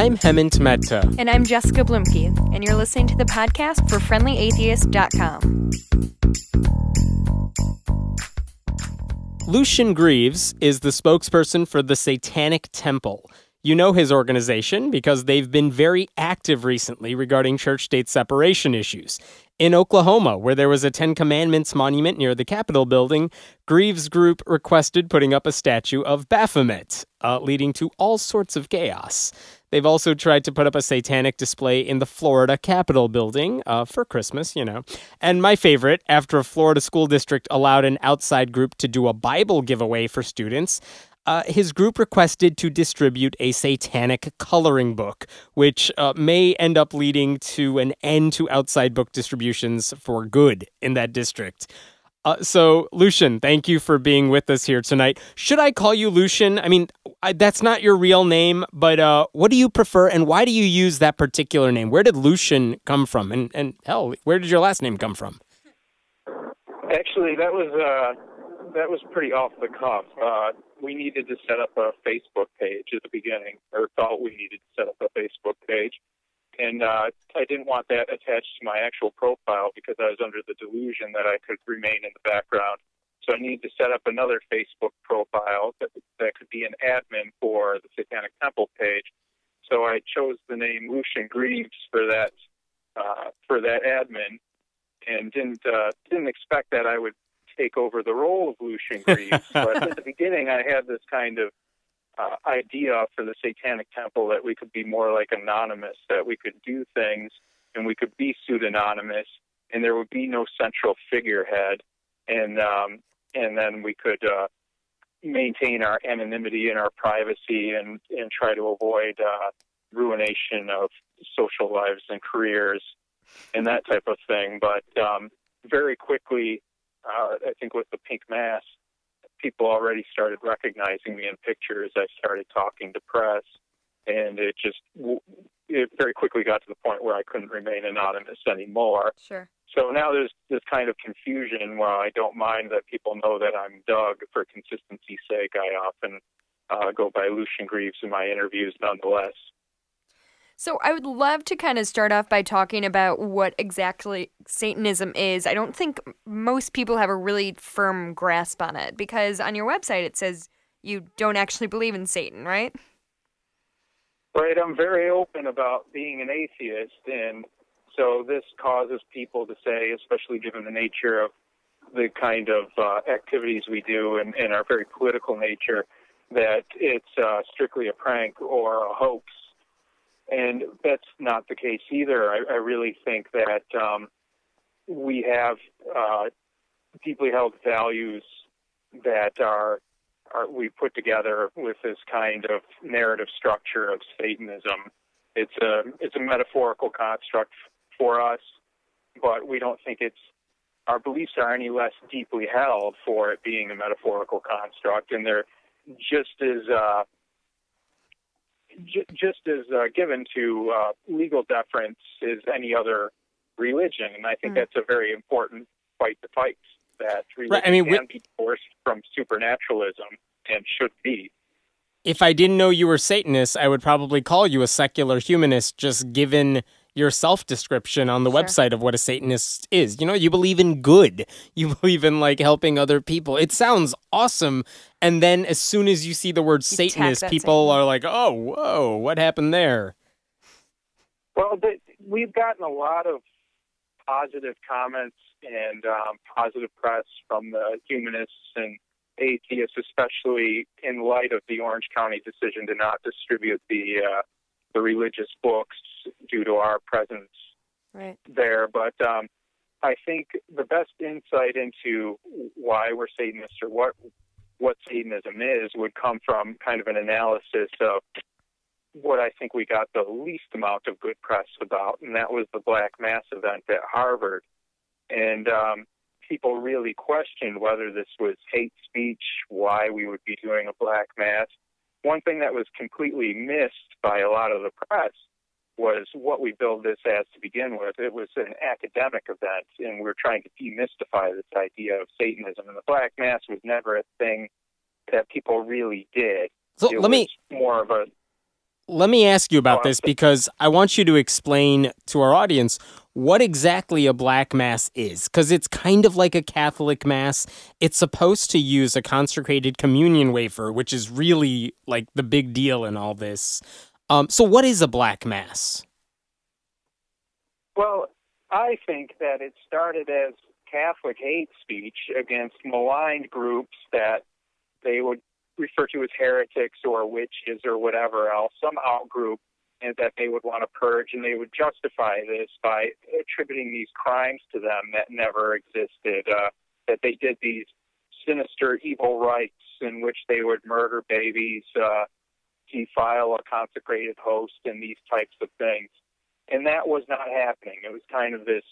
I'm Hemant Mehta. And I'm Jessica Blumke, and you're listening to the podcast for FriendlyAtheist.com. Lucien Greaves is the spokesperson for the Satanic Temple. You know his organization because they've been very active recently regarding church-state separation issues. In Oklahoma, where there was a Ten Commandments monument near the Capitol building, Greaves' group requested putting up a statue of Baphomet, leading to all sorts of chaos. They've also tried to put up a satanic display in the Florida Capitol building for Christmas, you know. And my favorite, after a Florida school district allowed an outside group to do a Bible giveaway for students, his group requested to distribute a satanic coloring book, which may end up leading to an end to outside book distributions for good in that district. So, Lucien, thank you for being with us here tonight. Should I call you Lucien? I mean, that's not your real name, but what do you prefer, and why do you use that particular name? Where did Lucien come from? And hell, where did your last name come from? Actually, that was pretty off the cuff. We needed to set up a Facebook page at the beginning, or thought we needed to set up a Facebook page. And I didn't want that attached to my actual profile because I was under the delusion that I could remain in the background. So I needed to set up another Facebook profile that could be an admin for the Satanic Temple page. So I chose the name Lucien Greaves for that admin, and didn't expect that I would take over the role of Lucien Greaves. But at the beginning, I had this kind of idea for the Satanic Temple that we could be more like anonymous, that we could do things and we could be pseudonymous, and there would be no central figurehead, and then we could maintain our anonymity and our privacy and try to avoid ruination of social lives and careers and that type of thing. But very quickly, I think with the pink mask, people already started recognizing me in pictures. I started talking to press, and it very quickly got to the point where I couldn't remain anonymous anymore. Sure. So now there's this kind of confusion where I don't mind that people know that I'm Doug. For consistency's sake, I often go by Lucien Greaves in my interviews nonetheless. So I would love to kind of start off by talking about what exactly Satanism is. I don't think most people have a really firm grasp on it, because on your website it says you don't actually believe in Satan, right? Right, I'm very open about being an atheist, and so this causes people to say, especially given the nature of the kind of activities we do and our very political nature, that it's strictly a prank or a hoax. And that's not the case either. I really think that we have deeply held values that we put together with this kind of narrative structure of Satanism. It's a metaphorical construct for us, but we don't think our beliefs are any less deeply held for it being a metaphorical construct, and they're just as given to legal deference as any other religion. And I think that's a very important fight to fight, that religion can be divorced from supernaturalism and should be. If I didn't know you were Satanist, I would probably call you a secular humanist, just given your self-description on the website of what a Satanist is. You know, you believe in good. You believe in, like, helping other people. It sounds awesome. And then as soon as you see the word Satanist, people are like, oh, whoa, what happened there? Well, we've gotten a lot of positive comments and positive press from the humanists and atheists, especially in light of the Orange County decision to not distribute the religious books due to our presence there. But I think the best insight into why we're Satanists or what Satanism is would come from kind of an analysis of what I think we got the least amount of good press about, and that was the Black Mass event at Harvard. And people really questioned whether this was hate speech, why we would be doing a Black Mass. One thing that was completely missed by a lot of the press was what we billed this as to begin with. It was an academic event, and we were trying to demystify this idea of Satanism. And the Black Mass was never a thing that people really did. So it was more of a let me ask you about this because I want you to explain to our audience what exactly a black mass is, because it's kind of like a Catholic mass. It's supposed to use a consecrated communion wafer, which is really like the big deal in all this. So what is a black mass? Well, I think that it started as Catholic hate speech against maligned groups that they would refer to as heretics or witches or whatever else, some out-group, and that they would want to purge, and they would justify this by attributing these crimes to them that never existed, that they did these sinister, evil rites in which they would murder babies, defile a consecrated host, and these types of things. And that was not happening. It was kind of this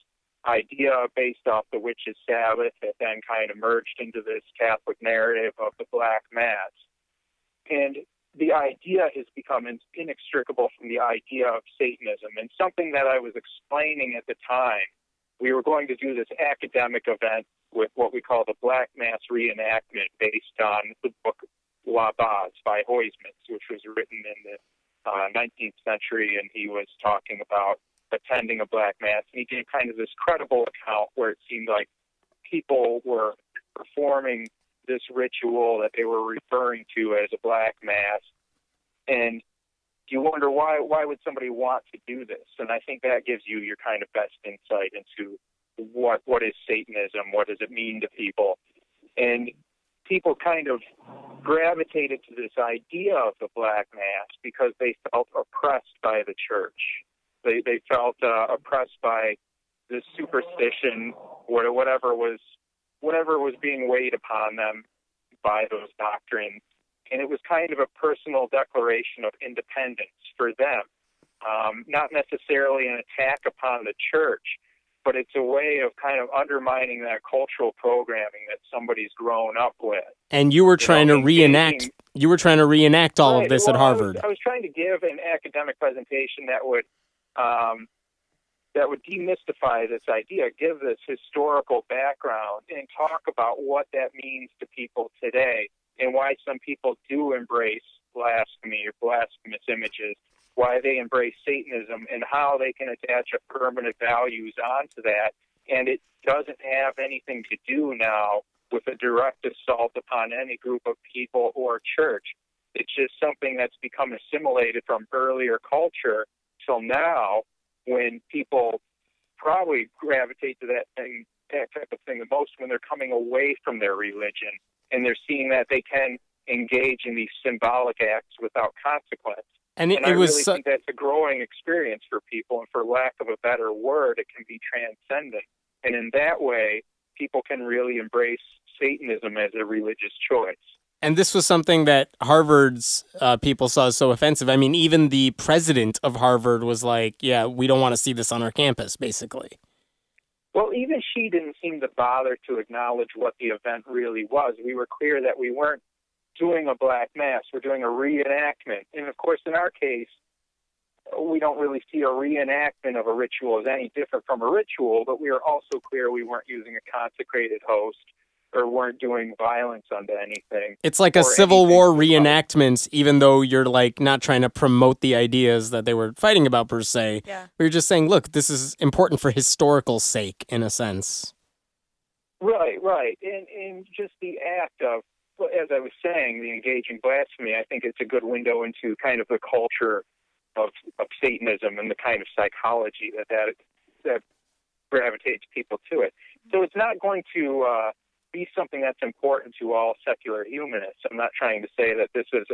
idea based off the witches' Sabbath that then kind of merged into this Catholic narrative of the Black Mass. And the idea has become inextricable from the idea of Satanism. And something that I was explaining at the time, we were going to do this academic event with what we call the Black Mass reenactment based on the book La Base by Huysmans, which was written in the 19th century, and he was talking about attending a Black Mass. And he gave kind of this credible account where it seemed like people were performing this ritual that they were referring to as a Black Mass. And you wonder why would somebody want to do this? And I think that gives you your kind of best insight into what is Satanism, what does it mean to people. And people kind of gravitated to this idea of the Black Mass because they felt oppressed by the church. They felt oppressed by this superstition, whatever was being weighed upon them by those doctrines. And it was kind of a personal declaration of independence for them, not necessarily an attack upon the church, but it's a way of kind of undermining that cultural programming that somebody's grown up with. And you were trying to reenact. You were trying to reenact all of this at Harvard. I was trying to give an academic presentation that would demystify this idea, give this historical background, and talk about what that means to people today, and why some people do embrace blasphemy or blasphemous images, why they embrace Satanism, and how they can attach a permanent values onto that. And it doesn't have anything to do now with a direct assault upon any group of people or church. It's just something that's become assimilated from earlier culture till now, when people probably gravitate to that type of thing the most when they're coming away from their religion and they're seeing that they can engage in these symbolic acts without consequence. And I really think that's a growing experience for people, and for lack of a better word, it can be transcendent. And in that way, people can really embrace Satanism as a religious choice. And this was something that Harvard's people saw as so offensive. I mean, even the president of Harvard was like, yeah, we don't want to see this on our campus, basically. Well, even she didn't seem to bother to acknowledge what the event really was. We were clear that we weren't doing a Black Mass. We're doing a reenactment. And, of course, in our case, we don't really see a reenactment of a ritual as any different from a ritual, but we were also clear we weren't using a consecrated host or weren't doing violence onto anything. It's like a Civil War reenactment, even though you're like not trying to promote the ideas that they were fighting about per se. Yeah. But you're just saying, look, this is important for historical sake, in a sense. Right. And just the act of, as I was saying, the engaging blasphemy, I think it's a good window into kind of the culture of Satanism and the kind of psychology that gravitates people to it. So it's not going to be something that's important to all secular humanists. I'm not trying to say that this is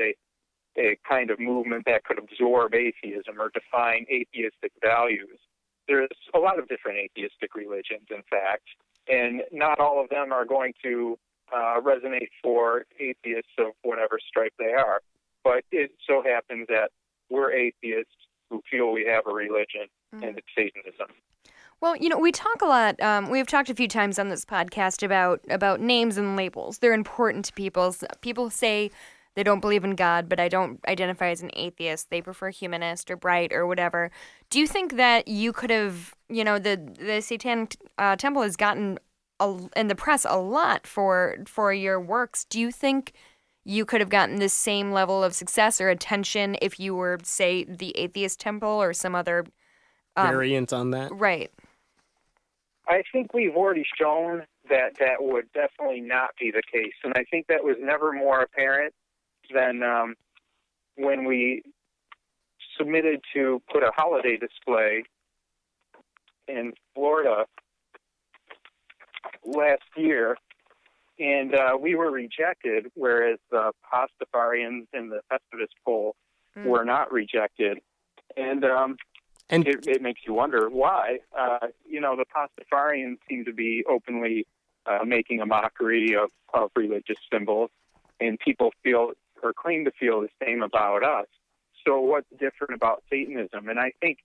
a kind of movement that could absorb atheism or define atheistic values. There's a lot of different atheistic religions, in fact, and not all of them are going to resonate for atheists of whatever stripe they are. But it so happens that we're atheists who feel we have a religion, and it's Satanism. Well, we talk a lot, we've talked a few times on this podcast about names and labels. They're important to people. People say they don't believe in God, but I don't identify as an atheist. They prefer humanist or bright or whatever. Do you think that you could have, the Satanic Temple has gotten in the press a lot for your works. Do you think you could have gotten the same level of success or attention if you were, say, the Atheist Temple or some other variant on that. Right. I think we've already shown that that would definitely not be the case, and I think that was never more apparent than when we submitted to put a holiday display in Florida last year, and we were rejected, whereas the Pastafarians and the Festivus poll were not rejected. And it makes you wonder why. The Pastafarians seem to be openly making a mockery of religious symbols, and people feel or claim to feel the same about us. So what's different about Satanism? And I think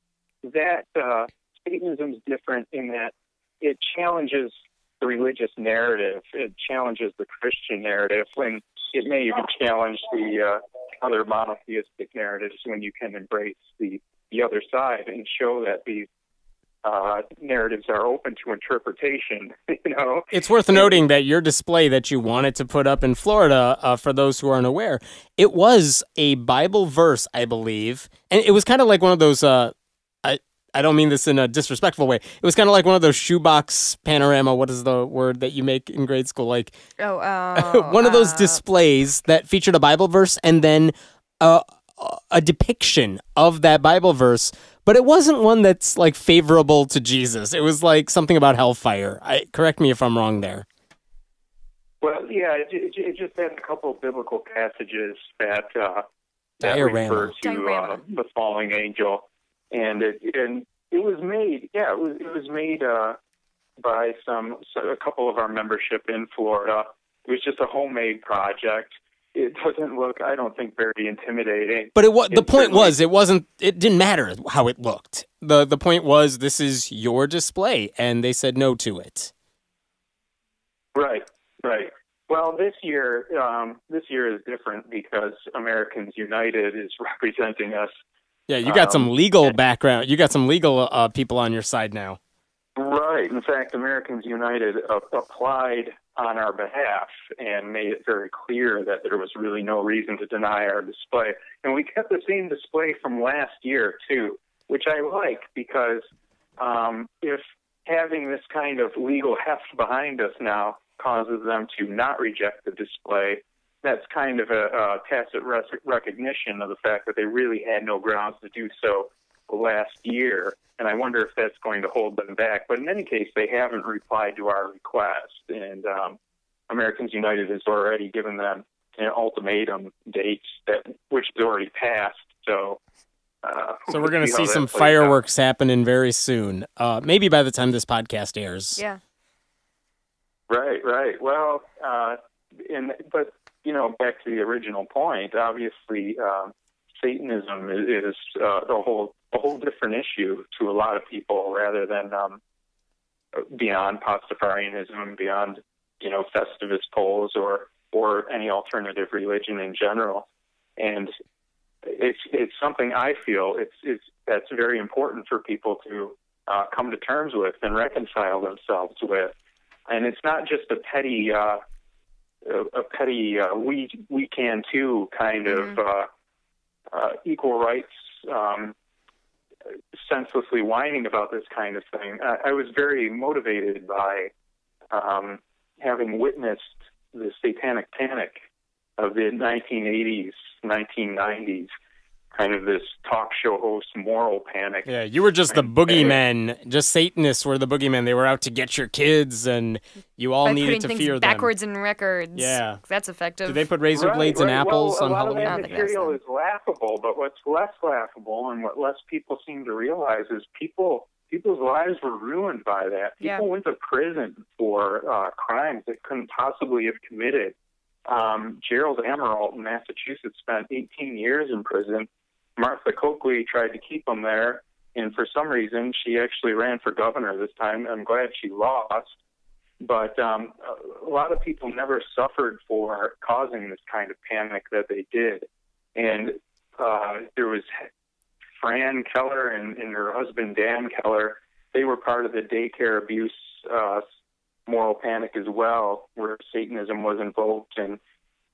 that Satanism is different in that it challenges the religious narrative. It challenges the Christian narrative, when it may even challenge the other monotheistic narratives, when you can embrace the other side and show that these narratives are open to interpretation. It's worth noting that your display that you wanted to put up in Florida, for those who aren't aware, it was a Bible verse, I believe, and it was kind of like one of those. I don't mean this in a disrespectful way. It was kind of like one of those shoebox panorama. What is the word that you make in grade school? Like one of those displays that featured a Bible verse and then a depiction of that Bible verse. But it wasn't one that's like favorable to Jesus. It was like something about hellfire. Correct me if I'm wrong there. Well, yeah, it just had a couple of biblical passages that Diorama. refer to the falling angel. And it was made, it was made by a couple of our membership in Florida. It was just a homemade project. It doesn't look, I don't think, very intimidating. But the point was, it didn't matter how it looked. The point was, this is your display, and they said no to it. Right. Well, this year is different because Americans United is representing us. Yeah, you got some legal background. You got some legal people on your side now. Right. In fact, Americans United applied on our behalf and made it very clear that there was really no reason to deny our display. And we kept the same display from last year, too, which I like, because if having this kind of legal heft behind us now causes them to not reject the display, that's kind of a tacit recognition of the fact that they really had no grounds to do so last year. And I wonder if that's going to hold them back. But in any case, they haven't replied to our request. And Americans United has already given them an ultimatum date, which is already passed. So we're going to see some fireworks happening very soon. Maybe by the time this podcast airs. Yeah. Right. Well, but back to the original point, obviously, Satanism is a whole different issue to a lot of people, rather than beyond Pastafarianism, beyond Festivus poles or any alternative religion in general. And it's something I feel that's very important for people to come to terms with and reconcile themselves with. And it's not just a petty we can too kind of equal rights, senselessly whining about this kind of thing. I was very motivated by having witnessed the Satanic Panic of the 1980s, 1990s, kind of this talk show host moral panic. Yeah, you were just the boogeymen. Just Satanists were the boogeymen. They were out to get your kids, and you all needed to fear them. Putting things backwards in records. Yeah. That's effective. Did they put razor blades in apples on Halloween? A lot of that material is laughable, but what's less laughable and what less people seem to realize is people's lives were ruined by that. People went to prison for crimes they couldn't possibly have committed. Gerald Amaral in Massachusetts spent 18 years in prison. Martha Coakley tried to keep him there, and for some reason she actually ran for governor this time. I'm glad she lost. But a lot of people never suffered for causing this kind of panic that they did. And there was Fran Keller and her husband Dan Keller. They were part of the daycare abuse moral panic as well, where Satanism was invoked, and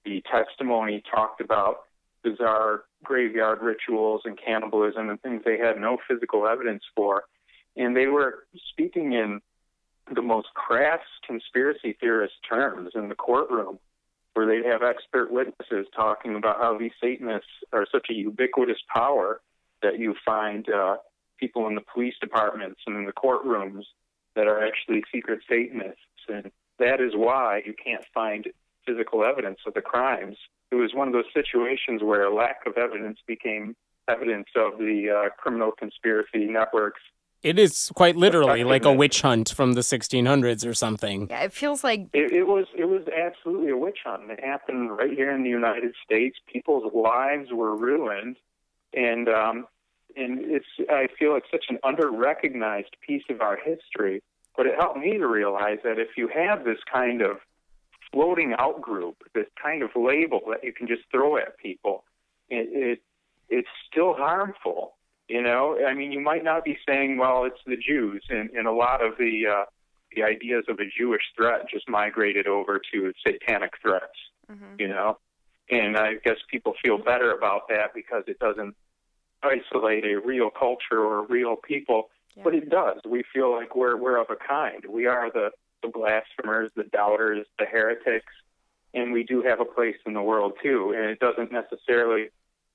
The testimony talked about bizarre graveyard rituals and cannibalism and things they had no physical evidence for. And they were speaking in the most crass conspiracy theorist terms in the courtroom, where they'd have expert witnesses talking about how these Satanists are such a ubiquitous power that you find people in the police departments and in the courtrooms that are actually secret Satanists. And that is why you can't find physical evidence of the crimes. It was one of those situations where a lack of evidence became evidence of the criminal conspiracy networks. It is quite literally like a witch hunt from the 1600s or something. Yeah, it feels like... It was absolutely a witch hunt. It happened right here in the United States. People's lives were ruined, and I feel it's such an under-recognized piece of our history. But it helped me to realize that if you have this kind of floating out group, this kind of label that you can just throw at people, it's still harmful. You know, I mean, you might not be saying, well, it's the Jews, and a lot of the ideas of a Jewish threat just migrated over to satanic threats, you know, and I guess people feel better about that because it doesn't isolate a real culture or real people, but it does. We feel like we're of a kind. We are the blasphemers, the doubters, the heretics, and we do have a place in the world too, and it doesn't necessarily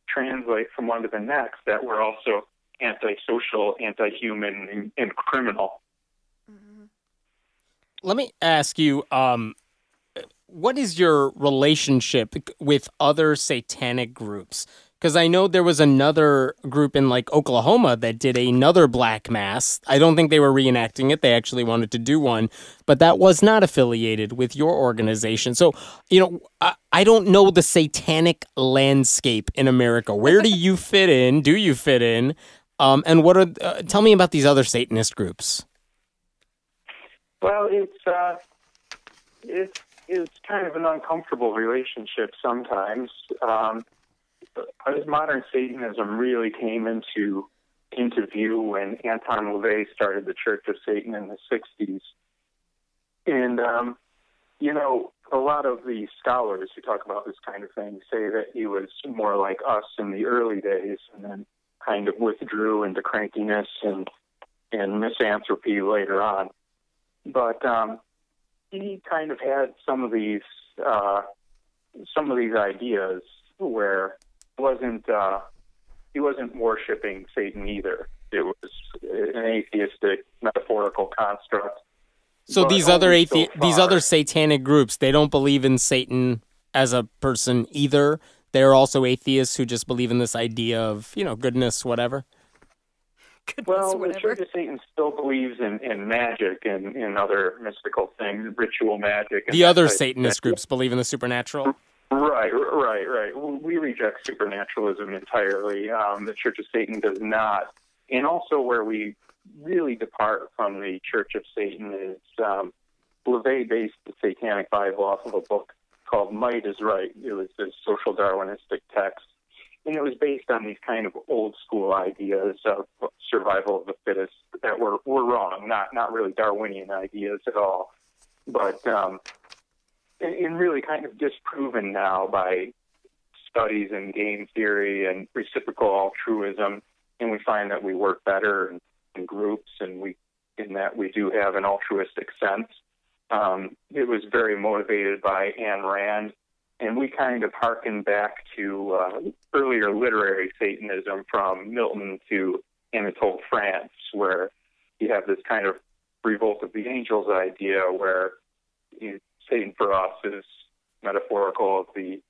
translate from one to the next that we're also antisocial, anti-human, and criminal. Let me ask you, what is your relationship with other satanic groups? Because I know there was another group in like Oklahoma that did another black mass. I don't think they were reenacting it. They actually wanted to do one, but that was not affiliated with your organization. So, you know, I don't know the satanic landscape in America. Where do you fit in? Do you fit in? And what are? Tell me about these other Satanist groups. Well, it's kind of an uncomfortable relationship sometimes. Modern Satanism really came into view when Anton LaVey started the Church of Satan in the 60s. And, you know, a lot of the scholars who talk about this kind of thing say that he was more like us in the early days and then kind of withdrew into crankiness and misanthropy later on. But he kind of had some of these ideas where he wasn't worshiping Satan either. It was an atheistic metaphorical construct. So these other satanic groups, they don't believe in Satan as a person either. They're also atheists who just believe in this idea of, you know, goodness, whatever. The Church of Satan still believes in magic and in other mystical things, ritual magic. The other Satanist groups believe in the supernatural? Right. We reject supernaturalism entirely. The Church of Satan does not. And also where we really depart from the Church of Satan is LaVey based the Satanic Bible off of a book called Might is Right. It was a social Darwinistic text. And it was based on these kind of old school ideas of survival of the fittest that were wrong, not really Darwinian ideas at all. But and really kind of disproven now by studies in game theory and reciprocal altruism, and we find that we work better in groups, and we do have an altruistic sense. It was very motivated by Ayn Rand, and we kind of harken back to earlier literary Satanism from Milton to Anatole France, where you have this kind of revolt of the angels idea where Satan for us is metaphorical of the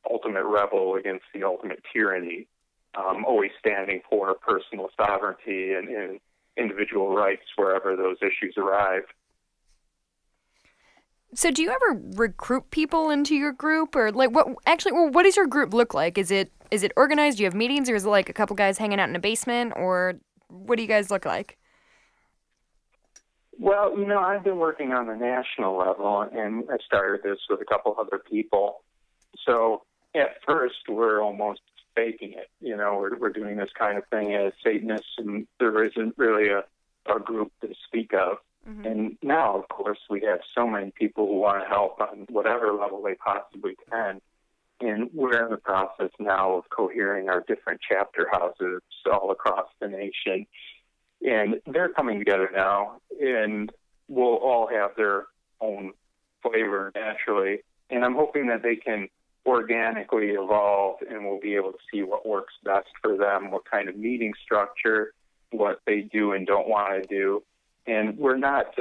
ultimate rebel against the ultimate tyranny, always standing for personal sovereignty and individual rights wherever those issues arrive. So do you ever recruit people into your group, or like what does your group look like? Is it organized? Do you have meetings, or is it like a couple guys hanging out in a basement, or what do you guys look like? Well, you know, I've been working on the national level, and I started this with a couple other people. So at first, we're almost faking it. You know, we're doing this kind of thing as Satanists, and there isn't really a group to speak of. Mm-hmm. And now, of course, we have so many people who want to help on whatever level they possibly can. And we're in the process now of cohering our different chapter houses all across the nation. And they're coming together now, and will all have their own flavor naturally. And I'm hoping that they can organically evolve, and we'll be able to see what works best for them, what kind of meeting structure, what they do and don't want to do. And we're not,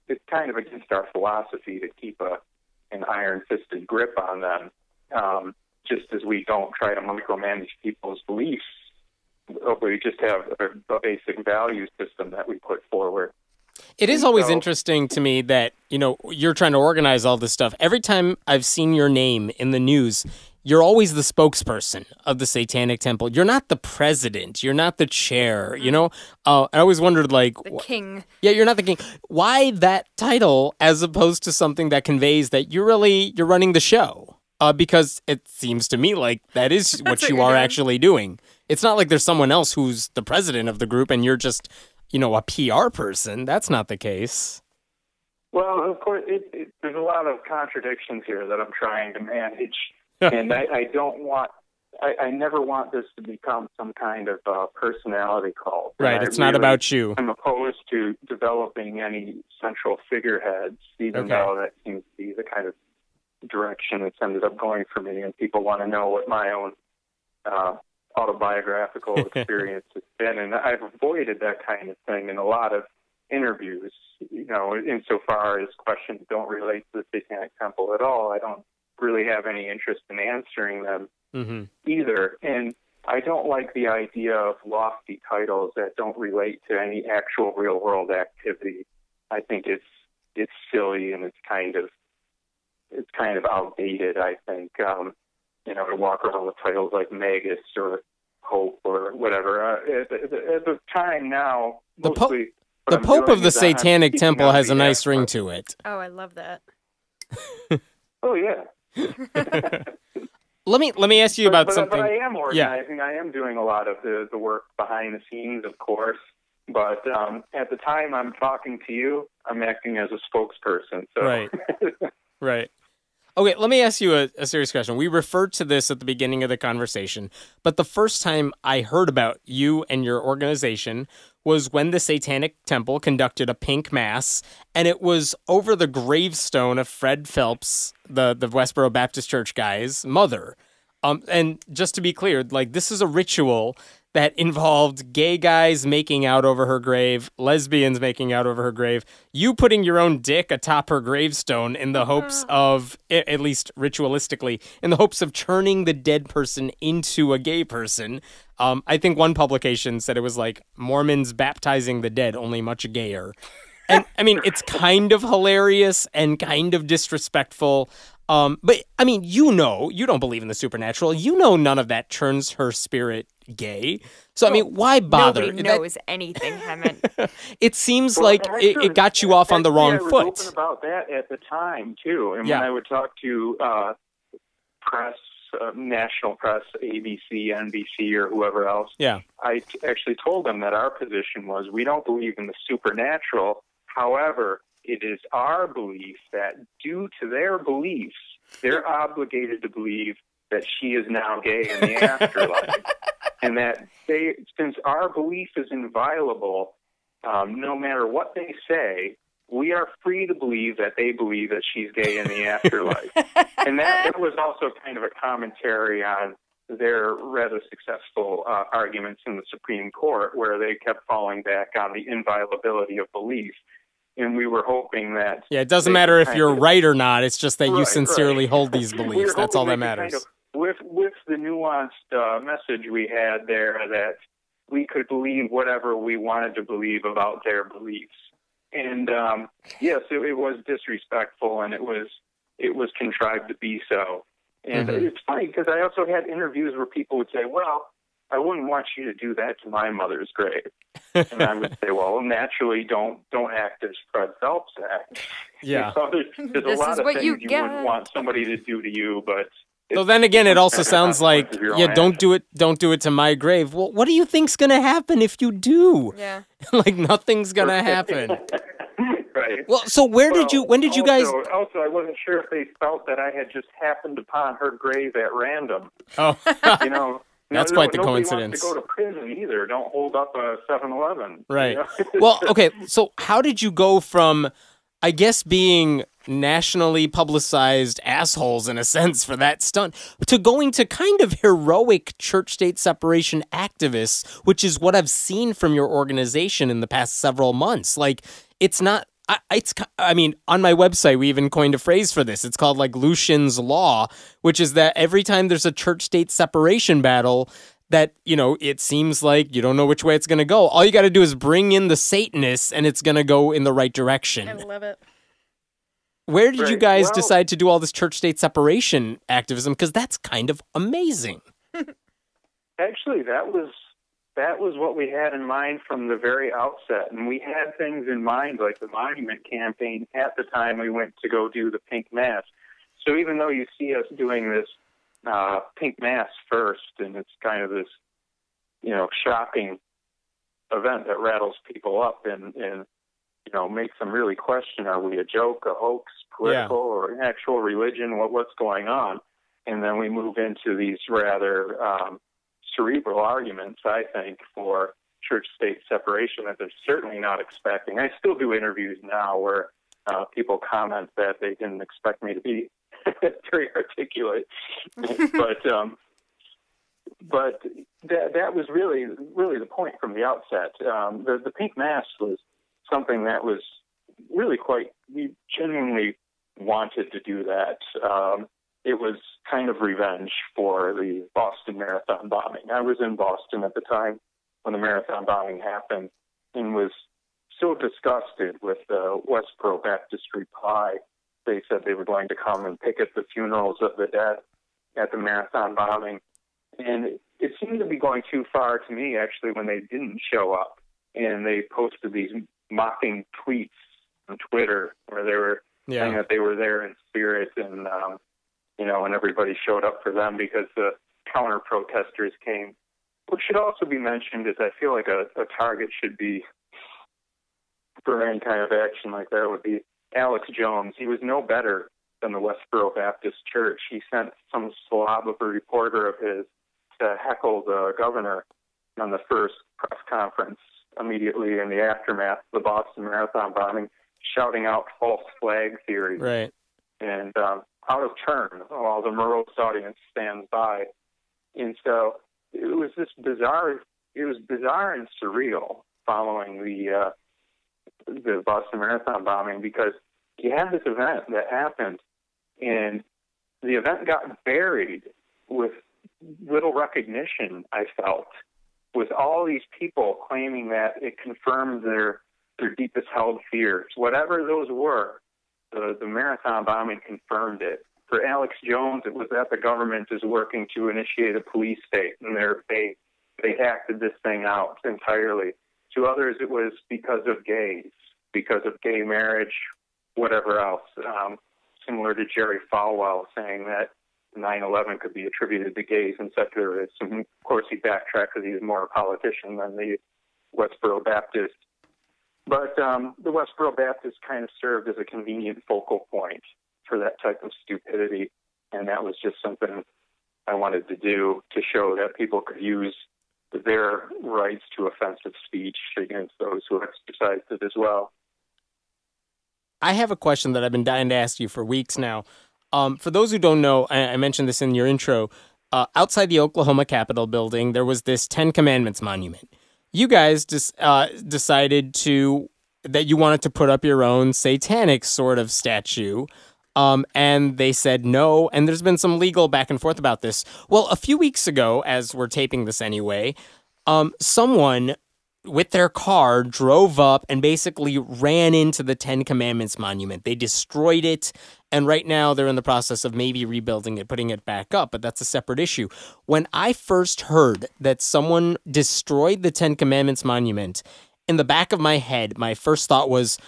it's kind of against our philosophy to keep an iron-fisted grip on them, just as we don't try to micromanage people's beliefs. We just have a basic value system that we put forward. It is always interesting to me that, you know, you're trying to organize all this stuff. Every time I've seen your name in the news, you're always the spokesperson of the Satanic Temple. You're not the president. You're not the chair, you know? I always wondered, like... The king. Yeah, you're not the king. Why that title as opposed to something that conveys that you're running the show? Because it seems to me like that is what you are actually doing. It's not like there's someone else who's the president of the group and you're just... you know, a PR person. That's not the case. Well, of course, there's a lot of contradictions here that I'm trying to manage. And I don't want, I never want this to become some kind of personality cult. Right, it's not about you. I'm opposed to developing any central figureheads, even though that seems to be the kind of direction it's ended up going for me. And people want to know what my own autobiographical experience has been, and I've avoided that kind of thing in a lot of interviews, you know, insofar as questions don't relate to the Satanic Temple at all. I don't really have any interest in answering them either, and I don't like the idea of lofty titles that don't relate to any actual real-world activity. I think it's silly, and it's kind of outdated, I think. You know, to walk around with titles like Magus or Pope or whatever. At the time now, the Pope of the Satanic Temple has a nice ring to it. Oh, I love that. Oh, yeah. Let me ask you about something. But I am organizing. Yeah. I am doing a lot of the work behind the scenes, of course. But at the time I'm talking to you, I'm acting as a spokesperson. So. Right. Right. Okay, let me ask you a serious question. We referred to this at the beginning of the conversation, but the first time I heard about you and your organization was when the Satanic Temple conducted a pink mass, and it was over the gravestone of Fred Phelps, the Westboro Baptist Church guy's mother. And just to be clear, like, this is a ritual that involved gay guys making out over her grave, lesbians making out over her grave, you putting your own dick atop her gravestone in the hopes of, at least ritualistically, in the hopes of turning the dead person into a gay person. I think one publication said it was like Mormons baptizing the dead, only much gayer. And I mean, it's kind of hilarious and kind of disrespectful. But I mean, you know, you don't believe in the supernatural. You know, none of that turns her spirit gay. So, I mean, why bother? Nobody knows anything, Hammond. It seems like it got you off on the wrong foot. I was open about that at the time, too. And when I would talk to press, national press, ABC, NBC, or whoever else, I actually told them that our position was we don't believe in the supernatural. However, it is our belief that due to their beliefs, they're obligated to believe that she is now gay in the afterlife. And that since our belief is inviolable, no matter what they say, we are free to believe that they believe that she's gay in the afterlife. And that was also kind of a commentary on their rather successful arguments in the Supreme Court, where they kept falling back on the inviolability of belief. And we were hoping that... Yeah, it doesn't matter if you're right or not. It's just that you sincerely hold these beliefs. That's all that matters. Kind of, with the nuanced message we had there, that we could believe whatever we wanted to believe about their beliefs. And yes, it was disrespectful, and it was contrived to be so. And it's funny, because I also had interviews where people would say, well, I wouldn't want you to do that to my mother's grave. And I would say, well, naturally, don't act as Fred Phelps acts. Yeah. So there's a lot of things you wouldn't want somebody to do to you, but... So then again, it also sounds like, don't do it to my grave. Well, what do you think's going to happen if you do? Yeah. Like, nothing's going to happen. Right. Okay. Well, so when did you guys? Also, I wasn't sure if they felt that I had just happened upon her grave at random. Oh, You know, that's quite the nobody coincidence. wants to go to prison either. Don't hold up a 7-Eleven. Right. You know? Well, okay. So how did you go from, I guess, being nationally publicized assholes in a sense for that stunt to going to kind of heroic church-state separation activists, which is what I've seen from your organization in the past several months? Like, it's not. I mean, on my website, we even coined a phrase for this. It's called like Lucien's Law, which is that every time there's a church-state separation battle, that, you know, it seems like you don't know which way it's going to go. All you got to do is bring in the Satanists and it's going to go in the right direction. I love it. Where did you guys decide to do all this church-state separation activism? Because that's kind of amazing. Actually, that was what we had in mind from the very outset. And we had things in mind, like the Monument campaign at the time we went to go do the Pink Mass. So even though you see us doing this Pink Mass first, and it's kind of this, you know, shocking event that rattles people up and you know, makes them really question, are we a joke, a hoax, political, or actual religion, what's going on? And then we move into these rather cerebral arguments, I think, for church-state separation that they're certainly not expecting. I still do interviews now where people comment that they didn't expect me to be very articulate. But that was really the point from the outset. The Pink Mass was something that was really we genuinely wanted to do that. It was kind of revenge for the Boston Marathon bombing. I was in Boston at the time when the marathon bombing happened and was so disgusted with the Westboro Baptist reply. They said they were going to come and picket the funerals of the dead at the marathon bombing. And it seemed to be going too far to me, actually, when they didn't show up. And they posted these mocking tweets on Twitter where they were saying that they were there in spirit and, you know, and everybody showed up for them because the counter-protesters came. What should also be mentioned is I feel like a target should be, for any kind of action like that, would be Alex Jones. He was no better than the Westboro Baptist Church. He sent some slob of a reporter of his to heckle the governor on the first press conference immediately in the aftermath of the Boston Marathon bombing, shouting out false flag theories. Right. And out of turn while the morose audience stands by. And so it was bizarre and surreal following the Boston Marathon bombing, because you had this event that happened and the event got buried with little recognition, I felt, with all these people claiming that it confirmed their deepest held fears. Whatever those were, the marathon bombing confirmed it. For Alex Jones, it was that the government is working to initiate a police state, and they acted this thing out entirely. To others, it was because of gays, because of gay marriage, whatever else. Similar to Jerry Falwell saying that 9/11 could be attributed to gays and secularism. Of course, he backtracked because he's more a politician than the Westboro Baptist. But the Westboro Baptist kind of served as a convenient focal point for that type of stupidity, and that was just something I wanted to do to show that people could use their rights to offensive speech against those who exercised it as well. I have a question that I've been dying to ask you for weeks now. For those who don't know, I mentioned this in your intro, outside the Oklahoma Capitol building, there was this 10 Commandments monument. You guys decided that you wanted to put up your own satanic sort of statue, and they said no, and there's been some legal back and forth about this. Well, a few weeks ago, as we're taping this anyway, someone with their car drove up and basically ran into the 10 Commandments monument. They destroyed it, and right now they're in the process of maybe rebuilding it, putting it back up, but that's a separate issue. When I first heard that someone destroyed the 10 Commandments monument, in the back of my head, my first thought was,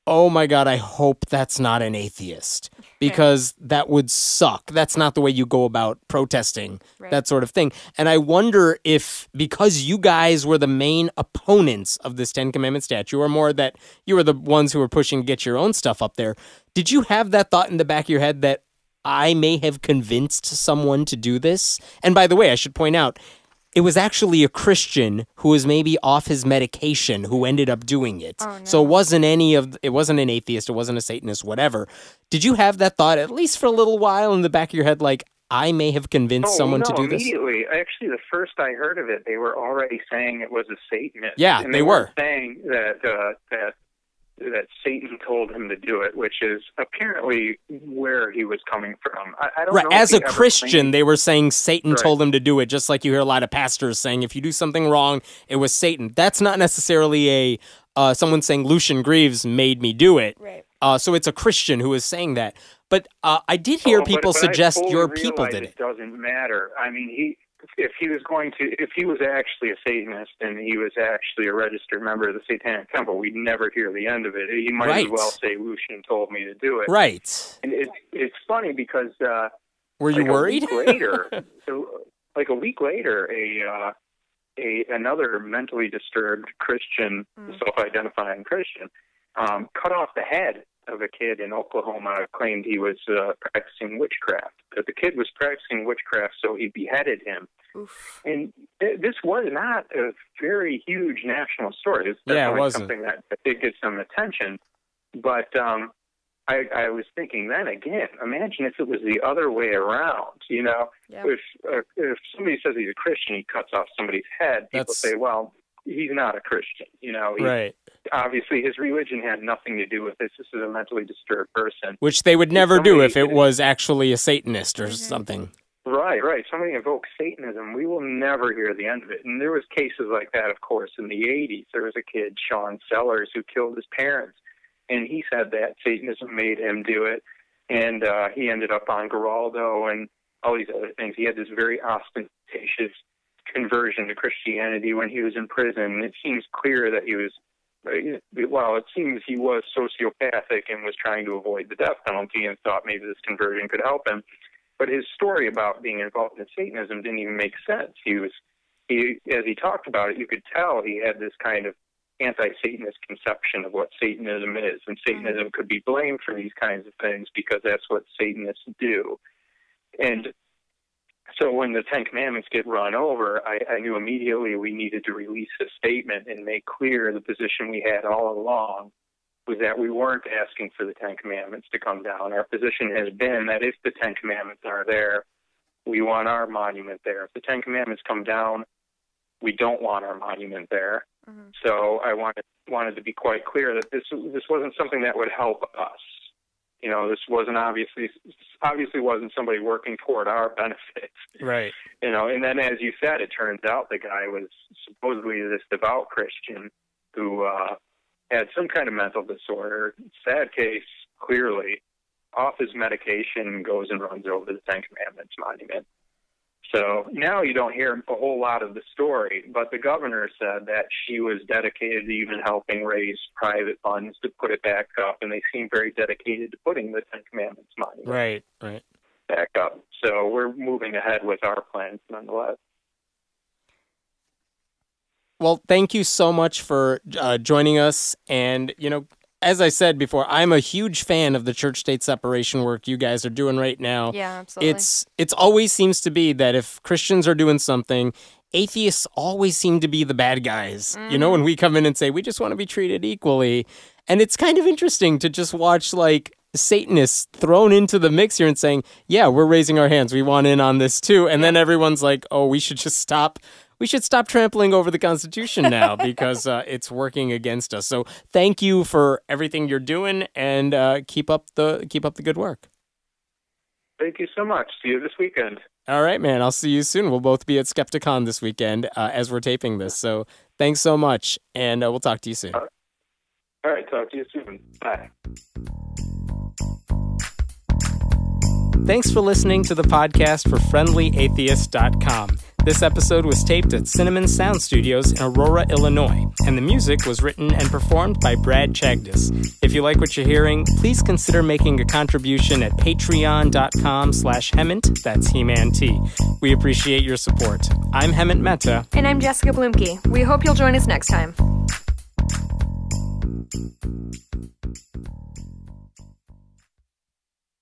oh my God, I hope that's not an atheist, because that would suck. That's not the way you go about protesting, that sort of thing. And I wonder if, because you guys were the main opponents of this Ten Commandment statue, or more that you were the ones who were pushing to get your own stuff up there, did you have that thought in the back of your head that I may have convinced someone to do this? And by the way, I should point out, it was actually a Christian who was maybe off his medication who ended up doing it. Oh, no. So it wasn't an atheist, it wasn't a Satanist, whatever. Did you have that thought, at least for a little while, in the back of your head, like, I may have convinced someone to do this? Immediately. Actually, the first I heard of it, they were already saying it was a Satanist. Yeah, and they were saying that Satan told him to do it, which is apparently where he was coming from. I don't know. As a Christian, they were saying Satan told him to do it, just like you hear a lot of pastors saying, if you do something wrong, it was Satan. That's not necessarily someone saying Lucien Greaves made me do it. Right. So it's a Christian who is saying that. But I did hear people suggest your people did it. It doesn't matter. I mean, if he was actually a Satanist and he was actually a registered member of the Satanic Temple, we'd never hear the end of it. He might as well say Lucien told me to do it. Right. And it's funny because were you worried? A week later, another mentally disturbed Christian, self-identifying Christian, cut off the head of a kid in Oklahoma, claimed he was practicing witchcraft. But the kid was practicing witchcraft, so he beheaded him. Oof. And this was not a very huge national story. It's definitely something that did get some attention. But I was thinking then again, imagine if it was the other way around. You know, if somebody says he's a Christian, he cuts off somebody's head, people say, well, he's not a Christian. You know, obviously his religion had nothing to do with this. This is a mentally disturbed person. Which they would never do if it was actually a Satanist or something. Right. Somebody invokes Satanism, we will never hear the end of it. And there was cases like that, of course, in the 80s. There was a kid, Sean Sellers, who killed his parents. And he said that Satanism made him do it. And he ended up on Geraldo and all these other things. He had this very ostentatious conversion to Christianity when he was in prison. It seems clear that he was, it seems he was sociopathic and was trying to avoid the death penalty and thought maybe this conversion could help him. But his story about being involved in Satanism didn't even make sense. As he talked about it, you could tell he had this kind of anti-Satanist conception of what Satanism is, and Satanism could be blamed for these kinds of things because that's what Satanists do. And so when the Ten Commandments get run over, I knew immediately we needed to release a statement and make clear the position we had all along was that we weren't asking for the Ten Commandments to come down. Our position has been that if the Ten Commandments are there, we want our monument there. If the Ten Commandments come down, we don't want our monument there. Mm-hmm. So I wanted to be quite clear that this wasn't something that would help us. You know, this wasn't obviously wasn't somebody working toward our benefit. Right. You know, and then as you said, it turns out the guy was supposedly this devout Christian who had some kind of mental disorder. Sad case, clearly. Off his medication, goes and runs over the Ten Commandments monument. So now you don't hear a whole lot of the story, but the governor said that she was dedicated to even helping raise private funds to put it back up, and they seem very dedicated to putting the Ten Commandments monument back up. So we're moving ahead with our plans nonetheless. Well, thank you so much for joining us. And, you know, as I said before, I'm a huge fan of the church-state separation work you guys are doing right now. Yeah, absolutely. It's always seems to be that if Christians are doing something, atheists always seem to be the bad guys. Mm-hmm. You know, when we come in and say, we just want to be treated equally. And it's kind of interesting to just watch, like, Satanists thrown into the mix here and saying, yeah, we're raising our hands. We want in on this too. And then everyone's like, oh, we should just stop. We should stop trampling over the Constitution now because it's working against us. So thank you for everything you're doing, and keep up the good work. Thank you so much. See you this weekend. All right, man. I'll see you soon. We'll both be at Skepticon this weekend as we're taping this. So thanks so much, and we'll talk to you soon. All right. Talk to you soon. Bye. Thanks for listening to the podcast for FriendlyAtheist.com. This episode was taped at Cinnamon Sound Studios in Aurora, Illinois, and the music was written and performed by Brad Chagdis. If you like what you're hearing, please consider making a contribution at patreon.com/Hemant, that's He-Man T. We appreciate your support. I'm Hemant Mehta. And I'm Jessica Blumke. We hope you'll join us next time.